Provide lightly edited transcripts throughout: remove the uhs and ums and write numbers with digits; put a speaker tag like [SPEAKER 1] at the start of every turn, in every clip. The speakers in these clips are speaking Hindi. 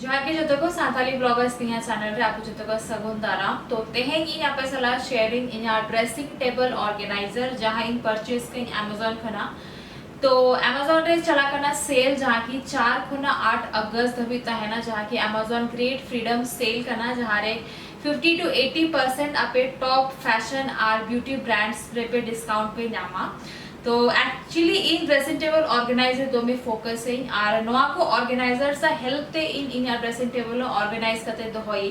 [SPEAKER 1] जोहार के जतो को साताली ब्लॉगर्स तिया चैनल रे आपको जतो को सगुन दाराम तो तेहें इन यहाँ पे सला शेयरिंग इन ड्रेसिंग टेबल ऑर्गेनाइजर जहाँ इन परचेज कहीं अमेज़न खना तो अमेज़न रे चला करना सेल जहाँ की 4 खुना 8 अगस्त अभी तहना जहाँ की अमेज़न ग्रेट फ्रीडम सेल करना जहाँ रे 50 to 80% आपे टॉप फैशन और ब्यूटी ब्रांड्स पे डिस्काउंट पे नामा तो actually in dressing table organiser दो में फोकस है और नोआ को ऑर्गेनाइजर सा हेल्प ते इन ड्रेसिंग टेबल ऑर्गेनाइज करते दो होई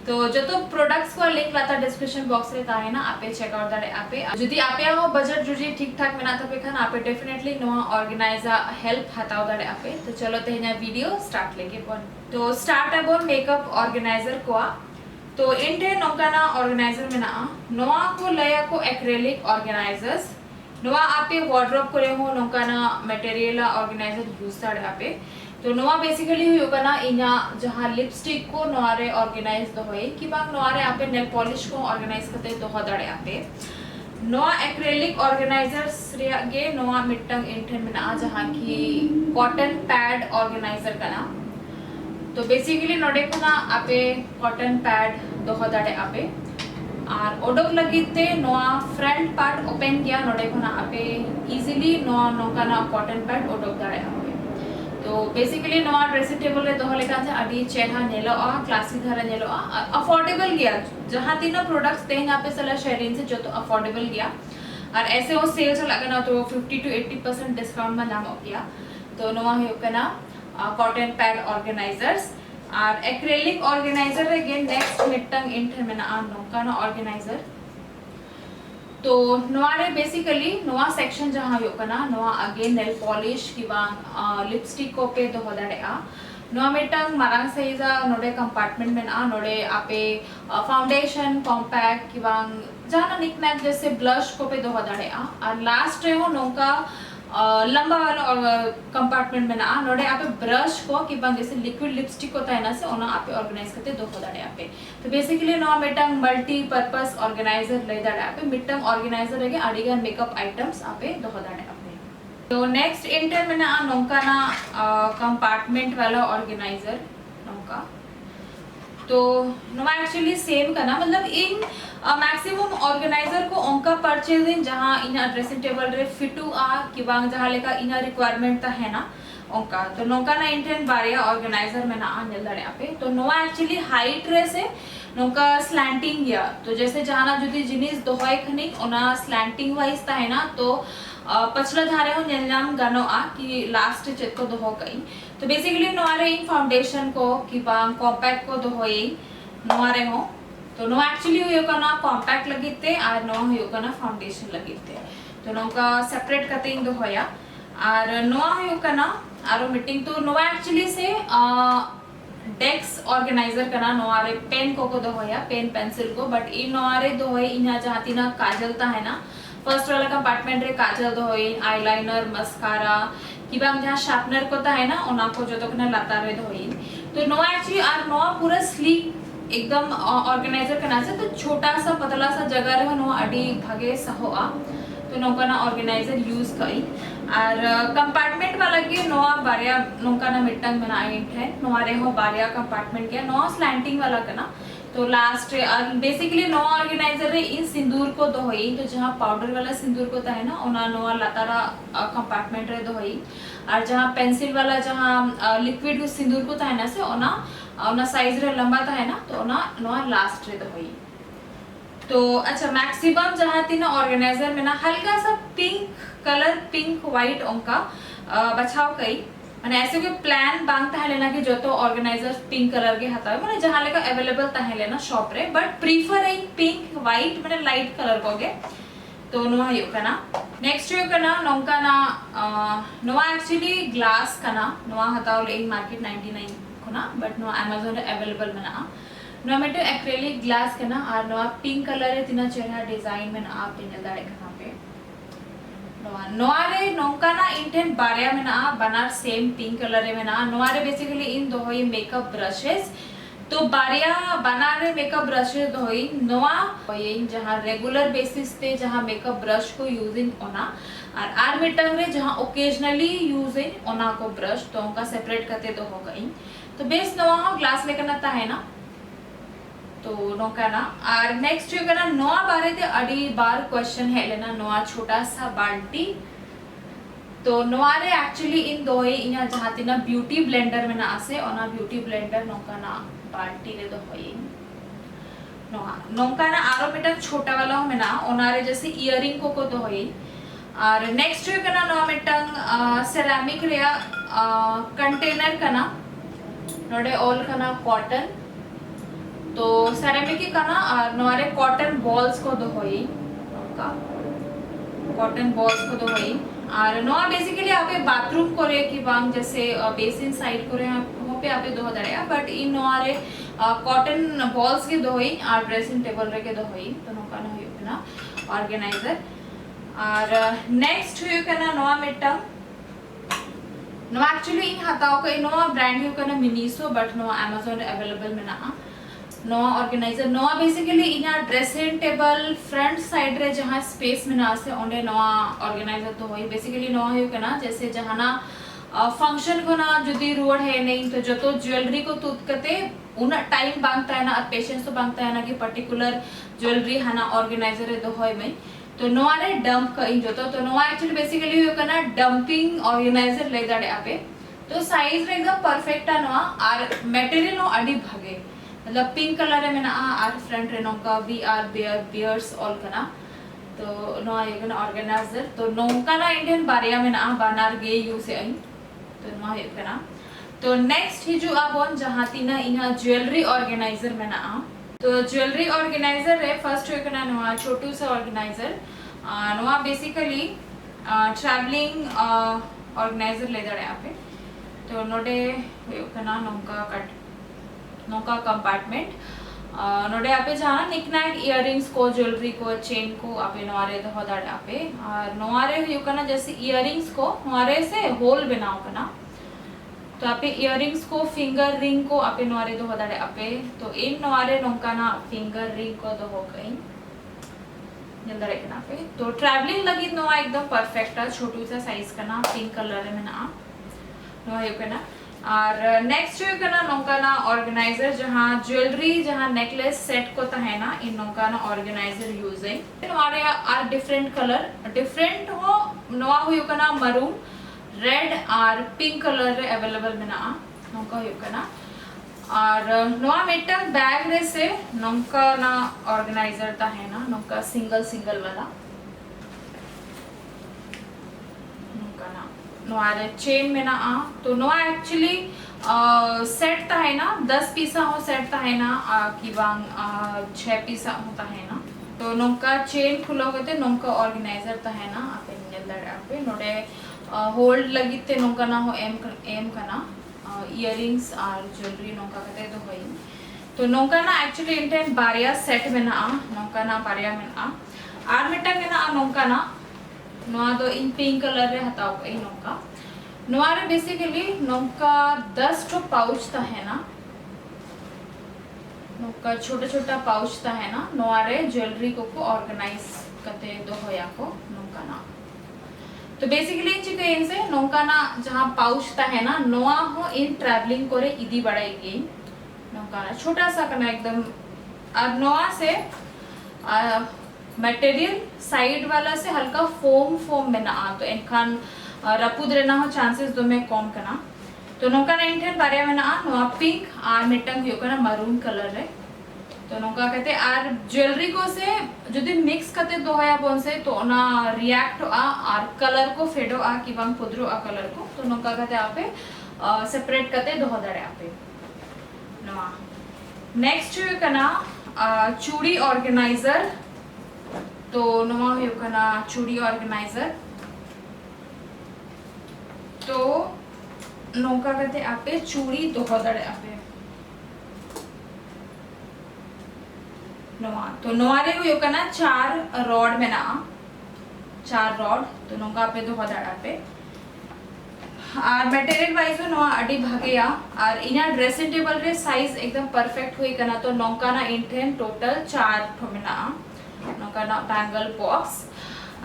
[SPEAKER 1] तो जो तो प्रोडक्ट्स को लिंक लाता डिस्क्रिप्शन बॉक्स रे ताहे ना आपे चेकआउट दाड़े आपे जदी आपे हो बजट जुजी ठीक ठाक मेना तबे खान आपे डेफिनेटली नोआ ऑर्गेनाइजर हेल्प हाताव दाड़े आपे तो चलो तेहना वीडियो स्टार्ट लेके बोन तो स्टार्ट अबोन मेकअप ऑर्गेनाइजर को तो इनटे नोकाना ऑर्गेनाइजर में ना नोआ को लया को एक्रेलिक ऑर्गेनाइजर्स नोआ आपे वार्डरोब करे हो नोकाना मटेरियल ऑर्गेनाइजर यूज ताड़े आपे तो नोआ बेसिकली हुई होगा ना इना जहाँ लिपस्टिक को नोआरे ऑर्गेनाइज दो होए कि बांग नोआरे आपे नेल पॉलिश को ऑर्गेनाइज करते दो हदाड़े आपे नोआ एक्रेलिक ऑर्गेनाइजर्स रे गे नोआ मिट्टंग इंटन में ना जहाँ की कॉटन पैड ऑर्गेनाइजर का ना तो बेसिकली नोडे को ना आपे कॉटन पैड दो हदाड़े आपे और ओडोक लगीते नोआ फ्रंट पार्ट ओपन किया नोडे को ना आपे इजीली नोआ नोका ना कॉटन पैड ओडोक दाड़े आपे तो बेसिकली नोआ ड्रेसिंग टेबल रे दोह लेका जे अडी चेहरा नेलो आ क्लासिक धारा नेलो आ अफोर्डेबल गया जहां तीनों प्रोडक्ट्स ते यहाँ पे सला शेयरिंग से जो तो अफोर्डेबल गया और ऐसे वो सेल चला करना तो 50 to 80% डिस्काउंट में नाम हो गया तो नोआ है करना कॉटन पैड ऑर्गेनाइजर्स और एक्रेलिक ऑर्गेनाइजर अगेन नेक्स्ट मिट्टंग इंटर में ना नोका ना ऑर्गेनाइजर तो नोआरे बेसिकली नोआ सेक्शन जहाँ यो कना नोआ अगेन नेल पॉलिश किबा लिपस्टिक को पे दो हदाड़े आ नोआ मिट्टंग मारांग साइजा नोडे कंपार्टमेंट में ना नोडे आपे फाउंडेशन कॉम्पैक्ट किबा जहाँ निक नैक जैसे ब्लश को पे दो हदाड़े आ और लास्ट रे हो नोका लंबा वाला कंपार्टमेंट में ना नोडे आपे ब्रश को कि बंग जैसे लिक्विड लिपस्टिक होता है ना से ओना आपे ऑर्गेनाइज करते दो हदाड़े आपे तो बेसिकली नो मिटंग मल्टी पर्पस ऑर्गेनाइजर ले दाड़े आपे मिटंग ऑर्गेनाइजर रगे अडिगन मेकअप आइटम्स आपे दो हदाड़े आपे तो नेक्स्ट इंटर में ना नोका ना कंपार्टमेंट वाला ऑर्गेनाइजर नोका तो नो एक्चुअली सेम करना मतलब इन मैक्सिमम ऑर्गेनाइजर को उनका परचेजिंग जहाँ इन ड्रेसिंग टेबल रे फिटू आ कि बांग जहाँ लेका इन रिक्वायरमेंट ता है ना उनका तो नोका ना इंटेन बारिया ऑर्गेनाइजर में ना आने लड़े आपे तो नो एक्चुअली हाइट रे से नोका स्लैंटिंग गया तो जैसे जहाँ ना जुदी जिनिस दोहाई खनिक ओना स्लैंटिंग वाइज ता है ना तो पछला धारे हो नेलनाम गानो आ कि लास्ट चेक को दोहो कई तो बेसिकली नोआरे इन फाउंडेशन को कि बांग कॉम्पैक्ट को दोहोई नोआरे हो तो नो एक्चुअली हुई होगा ना कॉम्पैक्ट लगीते और नो हुई होगा ना फाउंडेशन लगीते तो नो का सेपरेट करते इन दोहोया और नो हुई होगा ना आरो मीटिंग तो नो एक्चुअली से डेस्क ऑर्गेनाइजर करना नोआरे पेन को दोहोया पेन पेंसिल को बट इन नोआरे दोहोई इना जहाती ना काजल ता है ना फर्स्ट वाला कंपार्टमेंट रे काजल दोहोई आईलाइनर मस्कारा कि बांग जहाँ शार्पनर को ता है ना ओना को जो तो कना लाता रे दोहोई तो नो एक्चुअली और नो पूरा स्लीक एकदम ऑर्गेनाइजर करना से तो छोटा सा पतला सा जगह रहे नो अडी भागे सहो आ तो नौका ना ऑर्गेनाइजर यूज कई और कंपार्टमेंट वाला के नोआ बारिया नौका ना मिट्टंग में आइट है नोआरे हो बारिया कंपार्टमेंट के नोआ स्लैंटिंग वाला करना तो लास्ट बेसिकली नोआ ऑर्गेनाइजर रे इन सिंदूर को दोहोई तो जहाँ पाउडर वाला सिंदूर को ता है ना ओना नोआ लतारा कंपार्टमेंट रे दोहोई और जहाँ पेंसिल वाला जहाँ लिक्विड सिंदूर को ता है ना से ओना साइज रे लंबा ता है ना तो नोआ लास्ट रे दोहोई तो अच्छा मैक्सिमम जहाँ थी ना ऑर्गेनाइजर में ना हल्का सा पिंक कलर पिंक व्हाइट उनका बचाव कई माने ऐसे कोई प्लान बांग ता है लेना कि जो तो ऑर्गेनाइजर पिंक कलर के हता है माने जहाँ लेका अवेलेबल ता है लेना शॉप रे बट प्रीफर है पिंक व्हाइट माने लाइट कलर कोगे तो नोआ यो कना नेक्स्ट यो कना नोंका ना नोआ एक्चुअली ग्लास कना नोआ हताओ ले मार्केट 99 कोना बट नो अमेज़न रे अवेलेबल मना नो मेटे एक्रेलिक ग्लास कना और नो पिंक कलर रे तिना चेहरा डिजाइन में ना आप इन दाड़े कना पे नोआरे नोंका ना इंटेन बारिया में ना बनार सेम पिंक कलर रे में ना नोआरे बेसिकली इन दोहोई मेकअप ब्रशेस तो बारिया बनारे मेकअप ब्रशेस दोहोई नोआ ये जहाँ रेगुलर बेसिस पे जहाँ मेकअप ब्रश को यूजिंग ओना और आर मिटंग रे जहाँ ओकेजनली यूजिंग ओना को ब्रश तो उनका सेपरेट करते तो हो गई तो बेस नवा ग्लास लेकर ताहेना तो नौकाना और नेक्स्ट जो करना नवा बारे ते अड़ी बार क्वेश्चन है लेना नवा छोटा सा बाल्टी तो नवारे एक्चुअली इन दोए इना जहातिना ब्यूटी ब्लेंडर में ना आसे ओना ब्यूटी ब्लेंडर नौकाना बाल्टी ले दो होई नौकाना आरो मिटन छोटा वाला में ना ओनारे जैसे इयरिंग को तो होई और नेक्स्ट जो करना नवा मिटन सेरामिक रेया कंटेनर कना नोडे ऑल कना कॉटन तो सेरामिक की कना और नवारे कॉटन बॉल्स को दो होई का कॉटन बॉल्स को दो होई और नवा बेसिकली आपे बाथरूम करे की बांग जैसे बेसिन साइड करे हो पे आपे दो दड़या बट इन नवारे कॉटन बॉल्स के दो होई और ड्रेसिंग टेबल रे के दो होई तो नोका न होई ना ऑर्गेनाइजर और नेक्स्ट हुई कना नवा मिट्टा नवा एक्चुअली इन हताओ का नवा ब्रांड हुई कना मिनीसो बट नवा Amazon अवेलेबल में ना नवा ऑर्गेनाइजर नवा बेसिकली इना ड्रेसिंग टेबल फ्रंट साइड रे जहां स्पेस में ना से ओंडे नवा ऑर्गेनाइजर तो होई बेसिकली नवा हुई कना जैसे जहाना फंक्शन को ना जुदी रोड है नहीं तो जो तो ज्वेलरी को तुतकते उना टाइम बांगता है ना और पेशेंस तो बांगता है ना कि पर्टिकुलर ज्वेलरी हना ऑर्गेनाइजर है तो होय में तो नवा रे डंप का इन जो तो नवा एक्चुअली बेसिकली हुई कना डंपिंग ऑर्गेनाइजर ले दाड़े आपे तो साइज रे एकदम परफेक्ट है नवा और मटेरियल नो अडी भागे मतलब पिंक कलर में ना और फ्रंट रे नोका वी आर बियर्स ऑल कना तो नवा ये कना ऑर्गेनाइजर तो नोका ना इंडियन बारिया में ना बानार गे यू से आई तो नवा ये कना तो नेक्स्ट ही जो आबोन जहां तीना इना ज्वेलरी ऑर्गेनाइजर में ना तो ज्वेलरी ऑर्गेनाइजर रे फर्स्ट हुई कना नवा छोटू सा ऑर्गेनाइजर नवा बेसिकली ट्रैवलिंग ऑर्गेनाइजर ले दड़े आपे तो नोडे हुई कना नौका कंपार्टमेंट नोडे आपे जाना निकनैक इयरिंग्स को ज्वेलरी को चेन को आपे नवारे दो दाड़े आपे और नवारे हुई कना जैसे इयरिंग्स को नवारे से होल बनाओ कना तो आपे इयरिंग्स को फिंगर रिंग को आपे नवारे दो दाड़े आपे तो इन नवारे नौका ना फिंगर रिंग को दो हो गई जल्दी रखना पे तो ट्रैवलिंग लगी नवा एकदम परफेक्ट है छोटू सा साइज करना पिंक कलर में ना नवा ये करना और नेक्स्ट जो करना नौका ना ऑर्गेनाइजर जहां ज्वेलरी जहां नेकलेस सेट को ता है ना इन नौका ना ऑर्गेनाइजर यूज है हमारे आर डिफरेंट कलर डिफरेंट हो नवा हुई करना मरून रेड और पिंक कलर रे अवेलेबल में ना नौका हुई करना और नवा मेटल बैग रे से नौका ना ऑर्गेनाइजर ता है ना नौका सिंगल वाला नोआरे चेन में ना तो नोआ एक्चुअली सेट ता है ना 10 पीसा हो सेट ता है ना की बांग 6 पीसा होता है ना तो नोका चेन खुला होते नोका ऑर्गेनाइजर ता है ना आपे निजल आपे नोडे होल्ड लगी ते नोका ना हो एम करना इयरिंग्स और ज्वेलरी नोका कते तो होई तो नोका ना एक्चुअली इंटेंट बारिया सेट में ना नोका ना बारिया में ना आर मिटा में ना नोका ना नोआ तो इन पिंक कलर रे हताओ कई नौका नोआरे बेसिकली नौका 10 तो पाउच ता है ना नौका छोटा पाउच ता है ना नोआरे ज्वेलरी को ऑर्गेनाइज करते दो होया को नौका ना तो बेसिकली इन चिके इनसे नौका ना जहां पाउच ता है ना नोआ हो इन ट्रैवलिंग करे इदी बढ़ाएगी नौका ना छोटा सा करना एकदम अब नोआ से मटेरियल साइड वाला से हल्का फोम में ना तो इनखान रपुद रहना हो चांसेस दो में कम करना तो नौका ना इंटेन बारे में ना नोआ पिंक आर मिटंग यो करना मरून कलर है तो नौका कहते आर ज्वेलरी को से यदि मिक्स करते दो है बोन से तो ना रिएक्ट आर कलर को फेडो की बांग पुदरो कलर को तो नौका कहते आपे सेपरेट करते दो दड़े आपे नोआ नेक्स्ट जो करना चूड़ी ऑर्गेनाइजर तो नवा हुई कना चूड़ी ऑर्गेनाइजर तो नौका कहते आपे चूड़ी दो दड़े आपे नवा तो नवारे हुई कना 4 रॉड में ना 4 रॉड तो नौका पे दो दड़े आपे और मटेरियल वाइज नवा अडी भागे या और इना ड्रेसिंग टेबल रे साइज एकदम परफेक्ट हुई कना तो नौका ना इंटेन टोटल 4 ठो में ना नौका ना बैंगल बॉक्स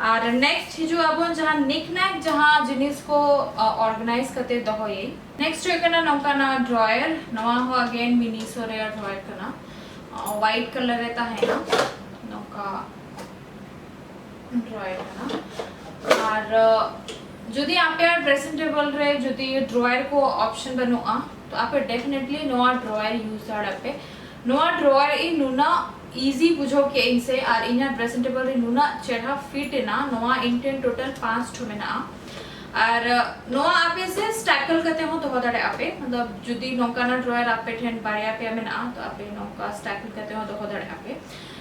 [SPEAKER 1] और नेक्स्ट हिजु आबो जहां निकनैक जहां जिनिस को ऑर्गेनाइज करते दहोये नेक्स्ट हो कना नौकाना ड्रॉयर नवा हो अगेन मिनीसो रे ड्रॉयर कना व्हाइट कलर रहता है ना नौका ड्रॉयर कना और जदि आपे ड्रेसिंग टेबल रे जदि ड्रॉयर को ऑप्शन बनुआ तो आपे डेफिनेटली नवा ड्रॉयर यूज करते नवा ड्रॉयर इ नुना इजी बुझो के इनसे और इना ड्रेसिंग टेबल रे नुना चेहरा फिट ना नवा इंटेन टोटल 5 ठो मेना और नवा आपे से स्टैकल करते हो तो होदाड़े आपे मतलब जदि नौकाना ड्रॉयर आपे ठेन बारिया पे मेना तो आपे नौका स्टैकल करते हो तो होदाड़े आपे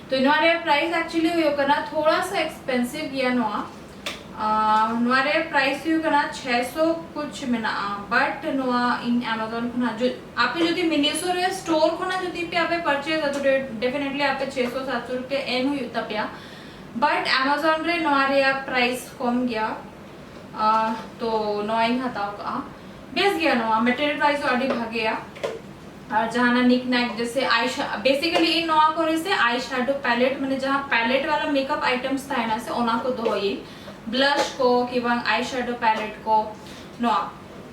[SPEAKER 1] तो इनवारे प्राइस एक्चुअली हो करना थोड़ा सा एक्सपेंसिव या नवा नोरे प्राइस यू करना 600 कुछ मेना बट नोआ इन Amazon खुना जो आपे जदि मिनीसो रे स्टोर खुना जदि पे आपे परचेज तो डेफिनेटली आपे 600 700 रुपए एन हुई तपिया बट Amazon रे नोरे प्राइस कम गया तो नोइंग हताओ का बेस गया नोआ मटेरियल प्राइस अडी भागेया और जहां निक नैक जैसे आई बेसिकली इन नोआ करे से आई शैडो पैलेट माने जहां पैलेट वाला मेकअप आइटम्स था ना से ओना को दोई ब्लश को किबा आई शैडो पैलेट को नोआ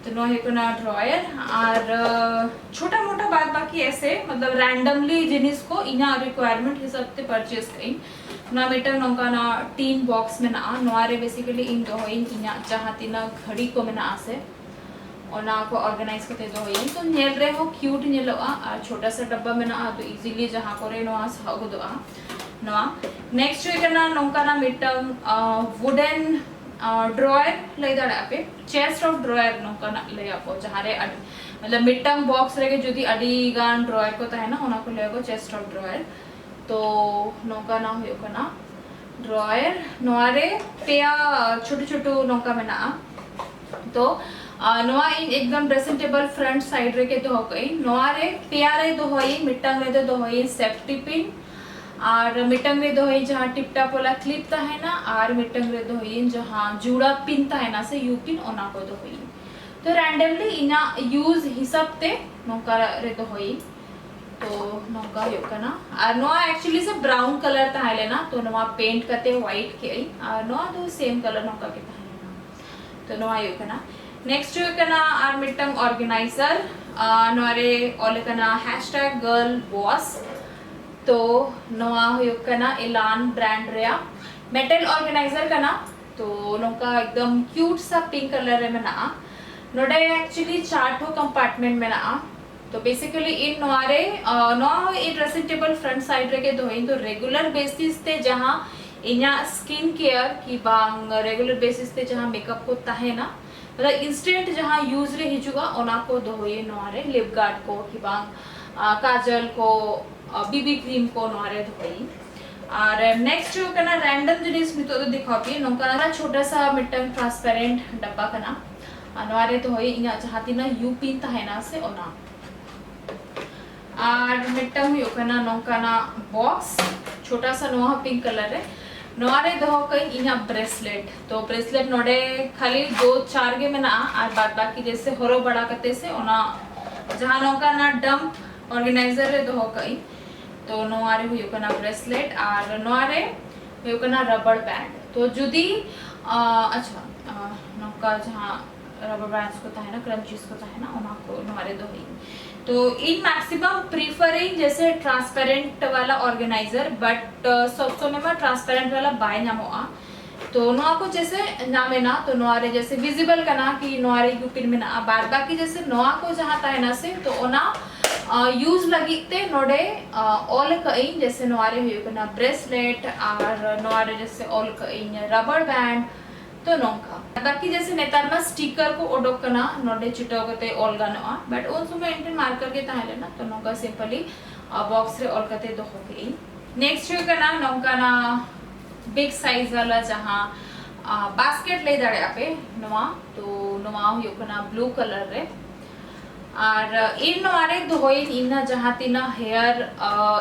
[SPEAKER 1] तो नो है ना ड्रॉयर और छोटा मोटा बात बाकी ऐसे मतलब रैंडमली जिनिस को इना रिक्वायरमेंट हिसाब से परचेज कई ना मीटर नोका ना टीन बॉक्स में ना नोआरे बेसिकली इन दोइन इना जहां तिना घड़ी को में ना आसे ओना को ऑर्गेनाइज करते दोइन तो नेल रे हो क्यूट नेलोआ और छोटा सा डब्बा में ना तो इजीली जहां करे नोआ सागुदोआ नोआ नेक्स्ट वे करना नोका ना मिटम वुडन ड्रॉयर ले दाड़े आपे चेस्ट ऑफ ड्रॉयर नोका ना ले आपो जहां रे मतलब मिटम बॉक्स रे जदी अडी गान ड्रॉयर को ता है ना ओना को लेगो चेस्ट ऑफ ड्रॉयर तो नोका ना होयो कना ड्रॉयर नोआरे पेया छोटो छोटो नोका में ना तो नोआ इन एकदम ड्रेसिंग टेबल फ्रंट साइड रे के तो हो गई नोआरे पेया रे तो होई मिटंग रे तो होई सेफ्टी पिन और मिटंग रे दोई जहां टिप टाप वाला क्लिप ता है ना और मिटंग रे दोई जहां जुड़ा पिन ता है ना से यू पिन ओना को दोई तो रैंडमली इना यूज हिसाब ते नोका रे दोई तो नोका यो कना और नोआ एक्चुअली से ब्राउन कलर ता है लेना तो नोआ पेंट करते व्हाइट के और नोआ तो सेम कलर नोका के ता है लेना तो नोआ यो कना नेक्स्ट यो कना और मिटंग ऑर्गेनाइजर नोरे ओले कना #girlboss तो नोआ हुयो कना एलान ब्रांड रेया मेटल ऑर्गेनाइजर कना तो नोका एकदम क्यूट सा पिंक कलर रे में ना नोडे एक्चुअली 4 ठो कंपार्टमेंट में ना तो बेसिकली इन नोआरे नो ए ड्रेसिंग टेबल फ्रंट साइड रे के दोइन तो रेगुलर बेसिस ते जहां इना स्किन केयर की बांग रेगुलर बेसिस ते जहां मेकअप को ताहे ना मतलब इंस्टेंट जहां यूज रे हिजुगा ओना को दोए नोआरे लिप गार्ड को की बांग काजल को बीबी क्रीम को नोरे धोई और नेक्स्ट जो कना रैंडम जिनिस में तो दिखाओ नोका छोटा सा मिटन ट्रांसपेरेंट डब्बा कना नोरे तो होई इना चाहती ना यू पिन ता है ना से ओना और मिटम यो कना नोका ना बॉक्स छोटा सा नोहा पिंक कलर है नोरे दो कई इना ब्रेसलेट तो ब्रेसलेट नोडे खाली 2-4 गे में ना और बाद बाकी जैसे होरो बड़ा करते से ओना जहां नोका ना डंप ऑर्गेनाइजर रे दो कई तो नोआरे हुयो कना ब्रेसलेट और नोआरे हुयो कना रबर बैंड तो जुदी अच्छा नोका जहां रबर बैंड्स को ता है ना क्रंचीज को ता है ना ओना को नोआरे दो ही तो इन मैक्सिमम प्रीफरिंग जैसे ट्रांसपेरेंट वाला ऑर्गेनाइजर बट सबसे में ट्रांसपेरेंट वाला बाय नामोआ तो नोआ को जैसे नामे ना तो नोआरे जैसे विजिबल कना कि नोआरे यूपिन में ना बार बाकी जैसे नोआ को जहां ता है ना से तो ओना यूज लगीते नोडे ऑल कइन जैसे नोआरे हुयो कना ब्रेसलेट और नोआरे जैसे ऑल कइन रबर बैंड तो नोका बाकी जैसे नेतार में स्टिकर को ओडोक कना नोडे चिटोगते ऑल गानोआ बट उन समय इंटेन मार्कर के ताहले ना तो नोका सिंपली बॉक्स रे ऑल कते दो होके नेक्स्ट हुयो कना नोका ना बिग साइज वाला जहां बास्केट ले दाड़े आपे नोआ तो नोआ हुयो कना ब्लू कलर रे और इन नोआरे दोइन इना जहां तिना हेयर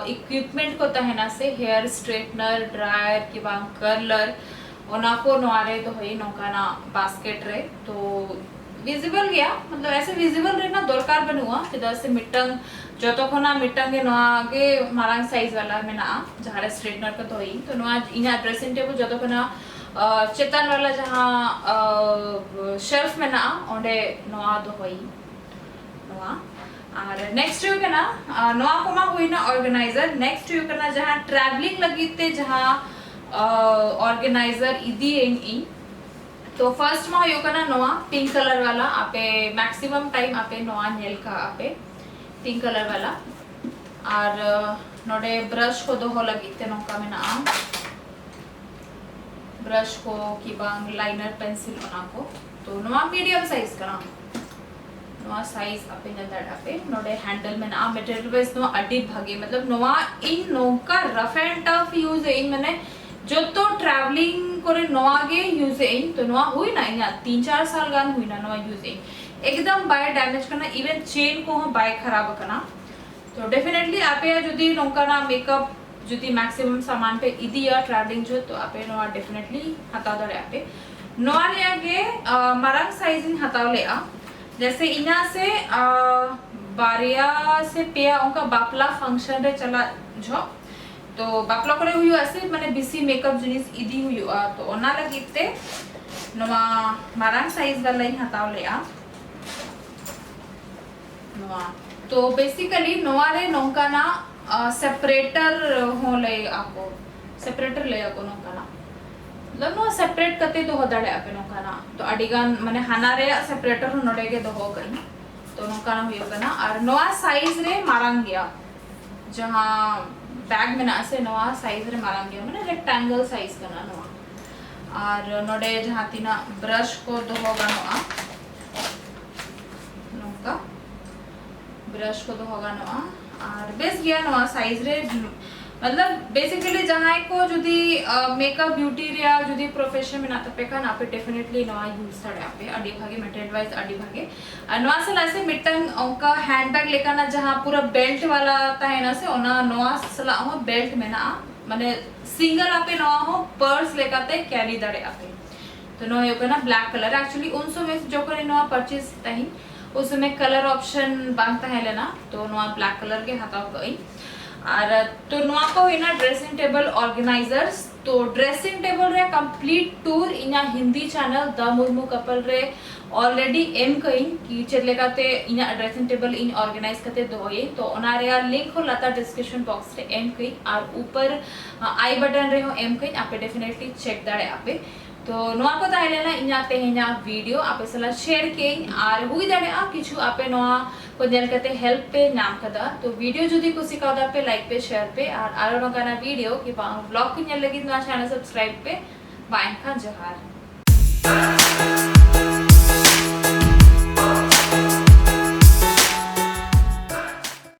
[SPEAKER 1] इक्विपमेंट को तहना से हेयर स्ट्रेटनर ड्रायर की बांग कर्लर ओना को नोआरे दोई नोका ना बास्केट रे तो विजिबल गया मतलब ऐसे विजिबल रहना दरकार बनुआ चेदा से मिटंग जतो खना मिटंग के नोआगे मारांग साइज वाला में ना जहारे स्ट्रेटनर को दोई तो नोआ इना ड्रेसिंग टेबल जतो खना चेतन वाला जहाँ शेल्फ में ना ओंडे नोआ दो होई नोआ और नेक्स्ट यू के ना नोआ को मा हुई ना ऑर्गेनाइजर नेक्स्ट यू करना जहाँ ट्रैवलिंग लगी थे जहाँ ऑर्गेनाइजर इदी इन तो फर्स्ट मा यू करना नोआ पिंक कलर वाला आपे मैक्सिमम टाइम आपे नोआ नेल का आपे पिंक कलर वाला और नोडे ब्रश को दो हो लगी थे नोका में ना ब्रश को की बांग लाइनर पेंसिल बना को तो नोआ मीडियम साइज करा नोआ साइज अपे नदर अपे नोडे हैंडल में ना मटेरियल वाइज नोआ अड्डी भागे मतलब नोआ इन नोका रफ एंड टफ यूज इन मैंने जो तो ट्रैवलिंग करे नोआ गे यूज इन तो नोआ हुई ना इना 3-4 साल गान हुई ना नोआ यूज इन एकदम बाय डैमेज करना इवन चेन को हम बाय खराब करना तो डेफिनेटली आपे जदी नोका ना मेकअप जदी मैक्सिमम सामान पे इदी या ट्रैवलिंग जो तो आपे नोआ डेफिनेटली हता दरे आपे नोआ ले आगे मरंग साइजिंग हताव ले आ जैसे इना से बारिया से पेया उनका बापला फंक्शन रे चला जो तो बापला करे हुई ऐसे माने बीसी मेकअप जिनिस इदी हुई तो ओना लगिते नोआ मरंग साइज वाला ही हताव ले आ नोआ तो बेसिकली नोआ रे नोका ना सेपरेटर हो ले आको सेपरेटर ले आको नोका ना मतलब नो सेपरेट करते तो होदाड़े आपे नोका ना तो अडिगान माने हाना रे सेपरेटर हो नोडे के दो हो गई तो नोका ना हुई होगा ना और नोआ साइज रे मारंग गया जहां बैग में ना से नोआ साइज रे मारंग गया माने रेक्टेंगल साइज करना नोआ और नोडे जहां तीना ब्रश को दो होगा नोआ नोका ब्रश को दो होगा नोआ और बेस गया नोआ साइज रे मतलब बेसिकली जहां को जदी मेकअप ब्यूटी रे जदी प्रोफेशन में ना तपे का ना पे डेफिनेटली नोआ यूज थड़े आपे अडी भागे मटेरियल वाइज अडी भागे नोआ से लासे मिटन उनका हैंडबैग लेकर ना जहां पूरा बेल्ट वाला आता है ना से ओना नोआ सला हो बेल्ट में ना माने सिंगल आपे नोआ हो पर्स लेकर ते कैरी दड़े आपे तो नोआ यो ना ब्लैक कलर एक्चुअली उन सो में जो करे नोआ परचेज तही उसमें कलर ऑप्शन बांधता है लेना तो नोआ ब्लैक कलर के हटाओ गई और तो नोआ को इना ड्रेसिंग टेबल ऑर्गेनाइजर्स तो ड्रेसिंग टेबल रे कंप्लीट टूर इना Hindi channel the Murmu couple रे ऑलरेडी एम कइन की चले काते इना ड्रेसिंग टेबल इन ऑर्गेनाइज करते दोए तो ओना रे लिंक हो लाता डिस्क्रिप्शन बॉक्स रे एम कइन और ऊपर आई बटन रे हो एम कइन आपे डेफिनेटली चेक दाड़े आपे तो नोआ को ताइलेना इना तेहेना वीडियो आपे सला शेयर के और हुई दाड़े आ किछु आपे नोआ को नेल करते हेल्प पे नाम कदा तो वीडियो जदी को सिखादा पे लाइक पे शेयर पे और आरो नोकाना वीडियो कि ब्लॉग को नेल लगी ना चैनल सब्सक्राइब पे बाय खा जहार